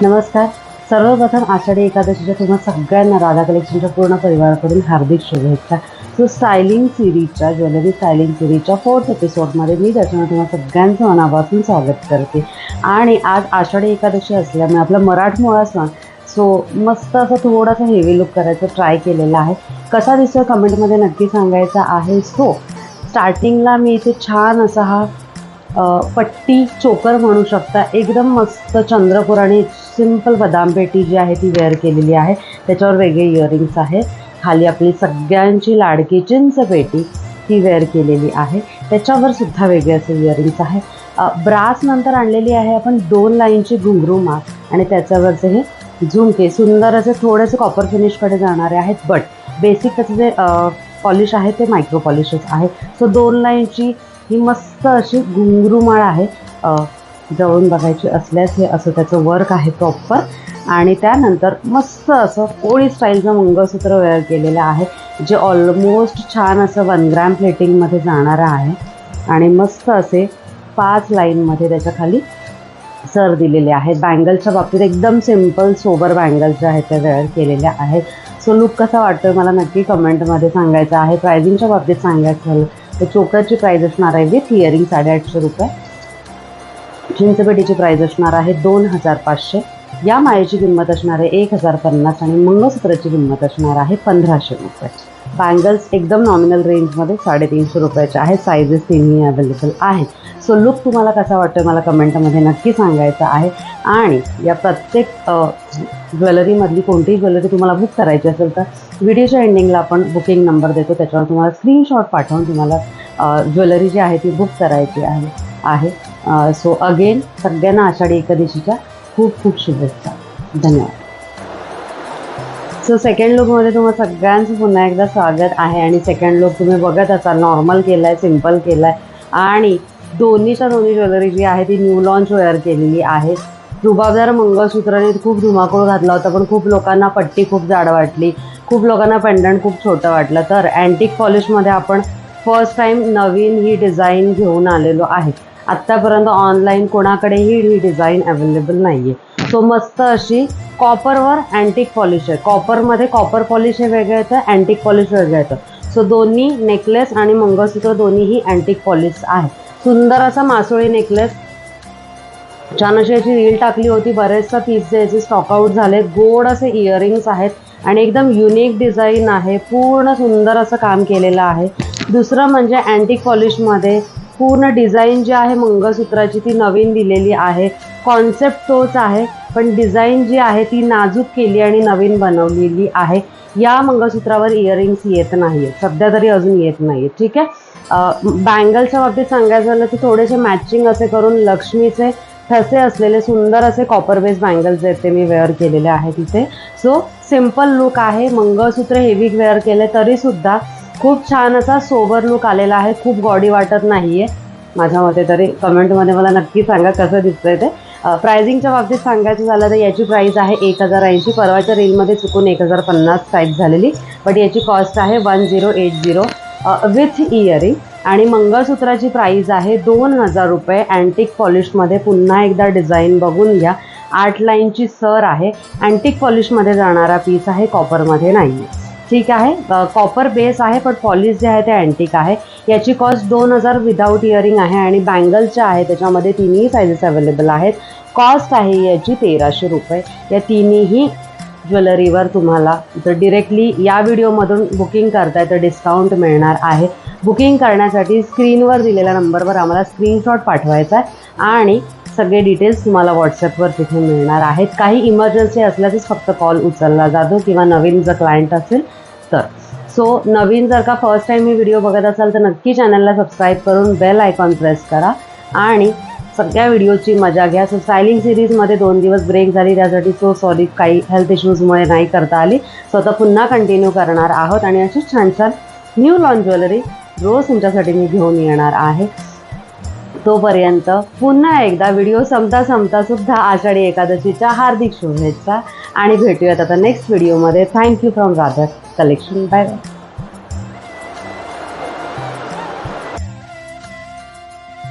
नमस्कार. सर्वप्रथम आषाढी एकादशीच्या तुम्हा सगळ्यांना राधा कलेक्शनच्या पूर्ण परिवाराकडून हार्दिक शुभेच्छा. सो स्टायलिंग सिरीजच्या ज्वेलरी स्टायलिंग सिरीजच्या 4th एपिसोडमध्ये मी त्याच्यानं तुम्हा सगळ्यांचं मनापासून स्वागत करते. आणि आज आषाढी एकादशी असल्यामुळे आपला मराठमोळा सण सो मस्त असं थोडासा हेवी लुक करायचं ट्राय केलेला आहे. कसा दिसतो कमेंटमध्ये नक्की सांगायचा आहे. सो स्टार्टिंगला मी इथे छान असा हा पट्टी चोकर म्हणू शकता, एकदम मस्त चंद्रकोर आणि सिंपल बदाम पेटी जी आहे ती वेअर केलेली आहे. त्याच्यावर वेगळे इयरिंग्स आहे. खाली आपली सगळ्यांची लाडकी चिंच पेटी ती वेअर केलेली आहे. त्याच्यावर सुद्धा वेगळे असे इयरिंग्स आहे. ब्रास नंतर आणलेली आहे आपण 2 लाईनची घुंगरू माळ आणि त्याच्यावरचे हे झुमके सुंदर असे थोडेसे कॉपर फिनिशकडे जाणारे आहेत. बट बेसिक त्याचं जे पॉलिश आहे ते मायक्रो पॉलिशच आहे. सो 2 लाईनची ही मस्त अशी घुंगरू माळ आहे. जवळून बघायची असल्यास हे असं त्याचं वर्क आहे प्रॉपर. आणि त्यानंतर मस्त असं कोळी स्टाईलचं मंगळसूत्र वेअर केलेलं आहे, जे ऑलमोस्ट छान असं 1 ग्रॅम प्लेटिंगमध्ये जाणारं आहे. आणि मस्त असे 5 लाईनमध्ये त्याच्या खाली सर दिलेले आहेत. बँगलच्या बाबतीत एकदम सिम्पल सोबर बँगल्स ज्या आहेत त्या वेअर केलेल्या आहेत. सो लुक कसा वाटतोय मला नक्की कमेंटमध्ये सांगायचं आहे. प्रायझिंगच्या बाबतीत सांगायचं झालं तर चोकरची प्राईज असणार आहे विथ इयरिंग 850 रुपये. चिंचपेटीची प्राईज असणार आहे 2500. या माळेची किंमत असणार आहे 1050 आणि मंगळसूत्राची किंमत असणार आहे 1500 रुपये. बँगल्स एकदम नॉमिनल रेंजमध्ये 350 रुपयाचे आहेत. सायझेस तिन्ही अवेलेबल आहेत. सो लुक तुम्हाला कसा वाटतोय मला कमेंटमध्ये नक्की सांगायचं आहे. आणि या प्रत्येक ज्वेलरीमधली कोणतीही ज्वेलरी तुम्हाला बुक करायची असेल तर व्हिडिओच्या एंडिंगला आपण बुकिंग नंबर देतो, त्याच्यावर तुम्हाला स्क्रीनशॉट पाठवून तुम्हाला ज्वेलरी जी आहे ती बुक करायची आहे. सो अगेन सगळ्यांना आषाढी एकादशीच्या खूप खूप शुभेच्छा. धन्यवाद. सो सेकंड लुकमध्ये तुम्हाला सगळ्यांचं पुन्हा एकदा स्वागत आहे. आणि सेकंड लुक तुम्ही बघत असाल नॉर्मल केला आहे, सिम्पल केला आहे. आणि दोन्ही ज्वेलरी जी आहे ती न्यू लॉन्च वेअर केलेली आहे. रुबाबदार मंगळसूत्राने खूप धुमाकूळ घातला होता, पण खूप लोकांना पट्टी खूप जाड वाटली, खूप लोकांना पेंडंट खूप छोटं वाटलं. तर अँटिक पॉलिशमध्ये आपण फर्स्ट टाईम नवीन ही डिझाईन घेऊन आलेलो आहे. आत्तापर्यंत ऑनलाईन कोणाकडेही ही डिझाईन अवेलेबल नाही आहे. सो मस्त अशी कॉपरवर अँटिक पॉलिश आहे. कॉपरमध्ये कॉपर पॉलिश हे वेगळं येतं, अँटिक पॉलिश वेगळं येतं. सो दोन्ही नेकलेस आणि मंगळसूत्र दोन्हीही अँटिक पॉलिश आहे. सुंदर असा मासोळी नेकलेस, छान अशी याची रील टाकली होती. बरेचसा पीस जे याचे स्टॉकआउट झाले. गोड असे इयरिंग्स आहेत आणि एकदम युनिक डिझाईन आहे. पूर्ण सुंदर असं काम केलेलं आहे. दुसरं म्हणजे अँटिक पॉलिशमध्ये पूर्ण डिझाईन जी आहे मंगळसूत्राची ती नवीन दिलेली आहे. कॉन्सेप्ट तोच आहे, पण डिझाईन जी आहे ती नाजूक केली आणि नवीन बनवलेली आहे. या मंगळसूत्रावर इयरिंग्स येत नाही आहेत, सध्या तरी अजून येत नाही आहेत. ठीक आहे. बँगलच्या बाबतीत सांगायचं झालं तर थोडेसे मॅचिंग असे करून लक्ष्मीचे ठसे असलेले सुंदर असे कॉपर बेस बँगल्स आहेत ते मी वेअर केलेले आहेत इथे. सो सिम्पल लुक आहे. मंगळसूत्र हेवी वेअर केले तरीसुद्धा खूप छान असा सोबर लुक आलेला आहे. खूप गॉडी वाटत नाही आहे माझ्या मते तरी. कमेंटमध्ये मला नक्की सांगा कसं दिसतंय ते. प्रायझिंगच्या बाबतीत सांगायचं झालं तर याची प्राईस आहे 1080. परवाच्या रीलमध्ये चुकून 1050 टाईप झालेली, बट याची कॉस्ट आहे 1080 विथ इयरिंग. आणि मंगळसूत्राची प्राईज आहे 2000 रुपये. अँटिक पॉलिशमध्ये पुन्हा एकदा डिझाईन बघून घ्या. 8 लाईनची सर आहे. अँटिक पॉलिशमध्ये जाणारा पीस आहे, कॉपरमध्ये नाही आहे. ठीक आहे. कॉपर बेस आहे पण पॉलिश जे आहे ते अँटिक आहे. याची कॉस्ट 2000 विदाऊट इयरिंग आहे. आणि बँगल्सच्या आहे त्याच्यामध्ये तिन्ही सायझेस अवेलेबल आहेत. कॉस्ट आहे याची 1300 रुपये. या तिन्हीही ज्वेलरीवर तुम्हाला जर डिरेक्टली या व्हिडिओमधून बुकिंग करताय तर डिस्काउंट मिळणार आहे. बुकिंग करण्यासाठी स्क्रीनवर दिलेल्या नंबरवर आम्हाला स्क्रीनशॉट पाठवायचा आहे आणि सगळे डिटेल्स तुम्हाला व्हॉट्सअपवर तिथे मिळणार आहेत. काही इमर्जन्सी असल्यासच फक्त कॉल उचलला जातो किंवा नवीन जर क्लायंट असेल तर. सो नवीन जर का फर्स्ट टाईम मी व्हिडिओ बघत असाल तर नक्की चॅनलला सबस्क्राईब करून बेल आयकॉन प्रेस करा आणि सगळ्या व्हिडिओची मजा घ्या. सो स्टायलिंग सिरीजमध्ये 2 दिवस ब्रेक झाली, त्यासाठी सो सॉरी, काही हेल्थ इश्यूजमुळे नाही करता आली. सो आता पुन्हा कंटिन्यू करणार आहोत आणि अशीच छान छान न्यू लॉन्च ज्वेलरी रोज तुमच्यासाठी मी घेऊन येणार आहे. तोपर्यंत पुन्हा एकदा व्हिडिओ संपता सुद्धा आषाढी एकादशीच्या हार्दिक शुभेच्छा आणि भेटूयात आता नेक्स्ट व्हिडिओमध्ये. Thank you from Radha collection. Bye bye.